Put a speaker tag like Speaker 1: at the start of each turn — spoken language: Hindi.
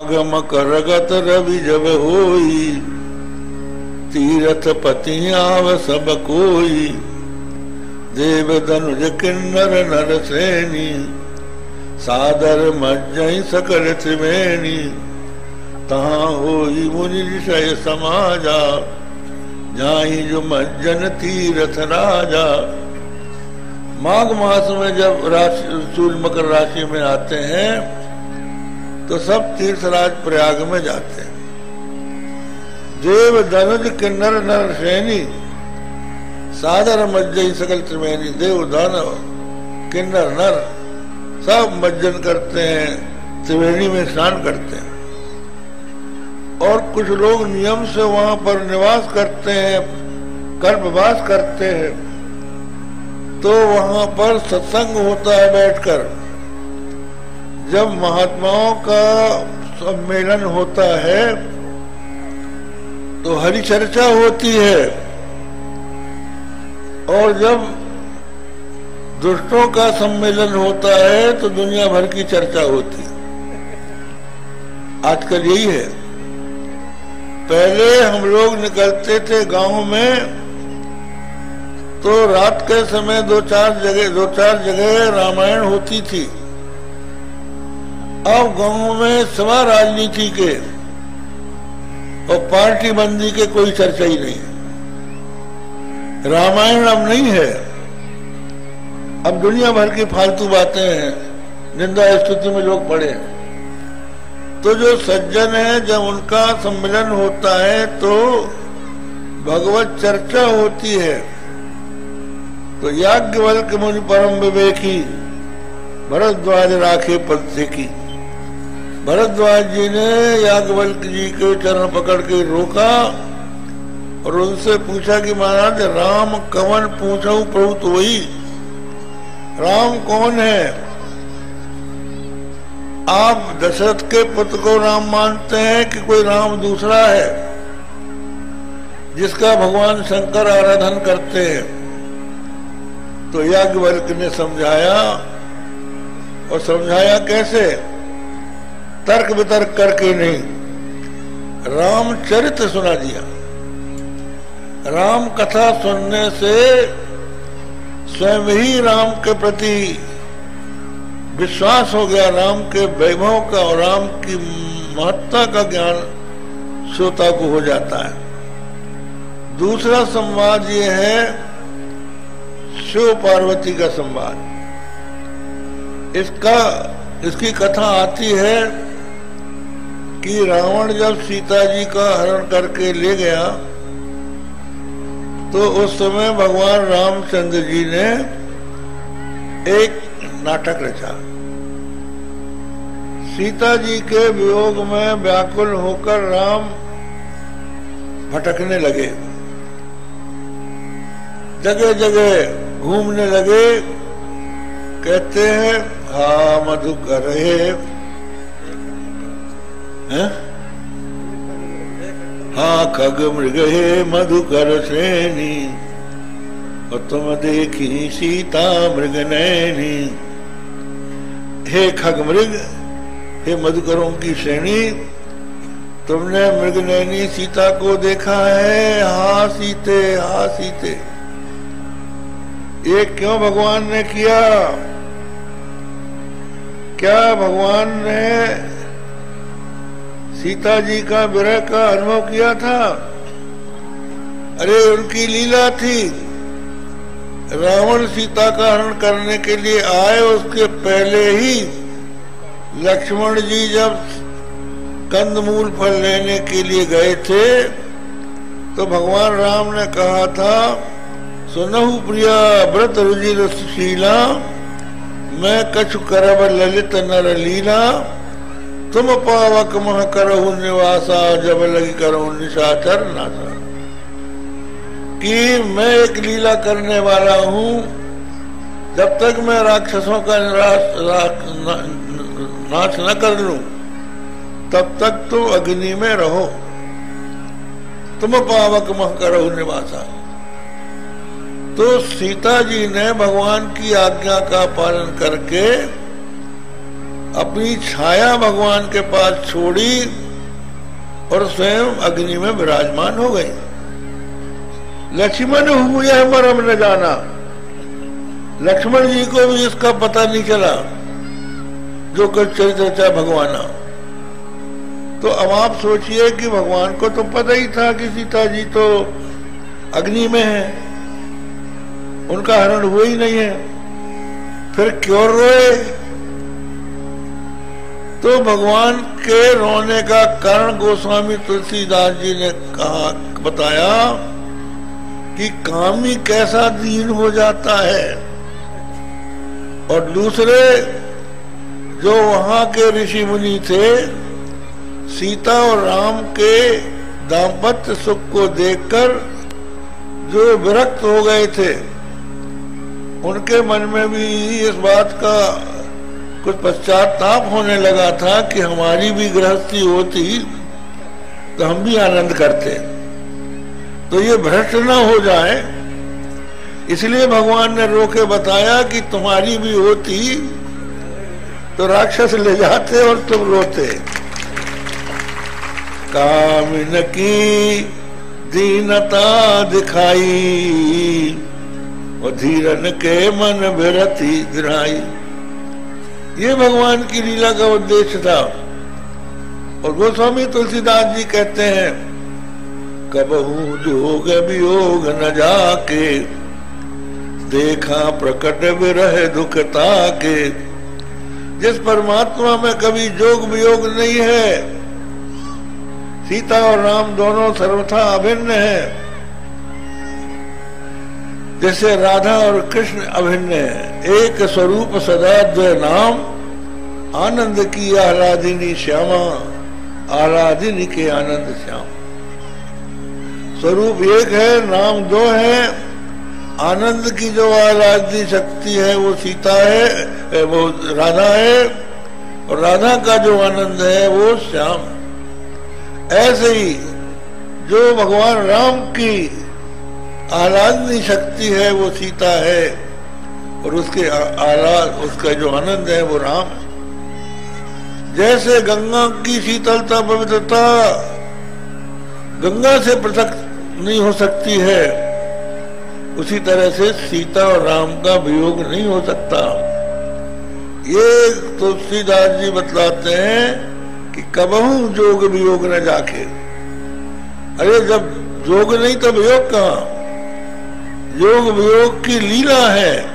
Speaker 1: गम करगत रवि जब होई, तीरथ पति आव सब कोई। देव धनुज किन्नर नर सैनी, सादर मज्जहि सकल त्रिवेणी। तहाँ होई मुनि ऋषय समाजा, जाहि जो मज्जन तीरथ राजा। माघ मास में जब सूर्य मकर राशि में आते हैं तो सब तीर्थराज प्रयाग में जाते हैं। देव धनुज किन्नर नर सैनी, सादर मज्जहि सकल त्रिवेणी। देव दानव किन्नर नर सब मज्जन करते हैं, त्रिवेणी में स्नान करते हैं। और कुछ लोग नियम से वहां पर निवास करते हैं, कल्पवास करते हैं। तो वहां पर सत्संग होता है बैठकर। जब महात्माओं का सम्मेलन होता है तो हरि चर्चा होती है, और जब दुष्टों का सम्मेलन होता है तो दुनिया भर की चर्चा होती है। आजकल यही है। पहले हम लोग निकलते थे गांव में तो रात के समय दो चार जगह रामायण होती थी। अब गांव में सवा राजनीति के और पार्टी बंदी के कोई चर्चा ही नहीं है। रामायण अब नहीं है, अब दुनिया भर की फालतू बातें हैं, निंदा स्तुति में लोग पड़े। तो जो सज्जन है, जब उनका सम्मेलन होता है तो भगवत चर्चा होती है। तो याज्ञवल्क्य मुनि परम विवेकी, भरद्वाज राखे पद से की। भरद्वाज जी ने याज्ञवल्क्य जी के चरण पकड़ के रोका और उनसे पूछा कि महाराज राम कवन पूछूं, प्रभु तो वही। राम कौन है? आप दशरथ के पुत्र को राम मानते हैं कि कोई राम दूसरा है जिसका भगवान शंकर आराधन करते हैं? तो याज्ञवल्क्य ने समझाया, और समझाया कैसे? तर्क वितर्क करके नहीं, रामचरित्र सुना दिया। राम कथा सुनने से स्वयं ही राम के प्रति विश्वास हो गया, राम के वैभव का और राम की महत्ता का ज्ञान श्रोता को हो जाता है। दूसरा संवाद ये है शिव पार्वती का संवाद। इसकी कथा आती है कि रावण जब सीता जी का हरण करके ले गया तो उस समय भगवान रामचंद्र जी ने एक नाटक रचा। सीता जी के वियोग में व्याकुल होकर राम भटकने लगे, जगह जगह घूमने लगे। कहते हैं हा मधुकर है, हाँ खग मृग हे मधुकर श्रेणी, और तुम देखी सीता मृग नैनी। हे खग मृग, हे मधुकरों की श्रेणी, तुमने मृग नैनी सीता को देखा है? हाँ सीते, हाँ सीते। ये क्यों भगवान ने किया? क्या भगवान ने सीता जी का विरह का अनुभव किया था? अरे उनकी लीला थी। रावण सीता का हरण करने के लिए आए, उसके पहले ही लक्ष्मण जी जब कंदमूल फल लेने के लिए गए थे तो भगवान राम ने कहा था, सुनहु प्रिया व्रत रुचिर शीला, मैं कछु करब ललित नर लीला। तुम पावक मह करहु निवासा, जब लगी करहु निशाचर नासा। कि मैं एक लीला करने वाला हूँ, जब तक मैं राक्षसों का नाश न कर लूं तब तक तो अग्नि में रहो। तुम पावक मह करहु निवासा। तो सीता जी ने भगवान की आज्ञा का पालन करके अपनी छाया भगवान के पास छोड़ी और स्वयं अग्नि में विराजमान हो गई। लक्ष्मण हुए मरम न जाना, लक्ष्मण जी को भी इसका पता नहीं चला जो कुछ चरित्र भगवान। तो अब आप सोचिए कि भगवान को तो पता ही था कि सीता जी तो अग्नि में है, उनका हरण हुआ ही नहीं है, फिर क्यों रोए? तो भगवान के रोने का कारण गोस्वामी तुलसीदास जी ने कहा, बताया कि कामी कैसा दीन हो जाता है। और दूसरे जो वहां के ऋषि मुनि थे, सीता और राम के दाम्पत्य सुख को देखकर जो विरक्त हो गए थे, उनके मन में भी इस बात का कुछ पश्चाताप होने लगा था कि हमारी भी गृहस्थी होती तो हम भी आनंद करते। तो ये भ्रष्ट न हो जाए, इसलिए भगवान ने रोके बताया कि तुम्हारी भी होती तो राक्षस ले जाते और तुम रोते। कामिन की दीनता दिखाई और धीरन के मन विरति गिराई। ये भगवान की लीला का उद्देश्य था। और गोस्वामी तुलसीदास जी कहते हैं, कबहू जोग वियोग न जाके, देखा प्रकट विरह दुखता के। जिस परमात्मा में कभी जोग वियोग नहीं है, सीता और राम दोनों सर्वथा अभिन्न हैं, जैसे राधा और कृष्ण अभिन्न है। एक स्वरूप सदा द्वय नाम, आनंद की आह्लादिनी श्यामा, आह्लादिनी के आनंद श्याम। स्वरूप एक है, नाम दो है। आनंद की जो आह्लादिनी शक्ति है वो सीता है, वो राधा है, और राधा का जो आनंद है वो श्याम। ऐसे ही जो भगवान राम की आह्लादनी शक्ति है वो सीता है, और उसके उसका जो आनंद है वो राम है। जैसे गंगा की शीतलता पवित्रता गंगा से पृथक नहीं हो सकती है, उसी तरह से सीता और राम का वियोग नहीं हो सकता। ये तुलसीदास जी बतलाते हैं कि कबहू जोग वियोग न जाके। अरे जब जोग नहीं तो वियोग कहाँ? योग वियोग की लीला है।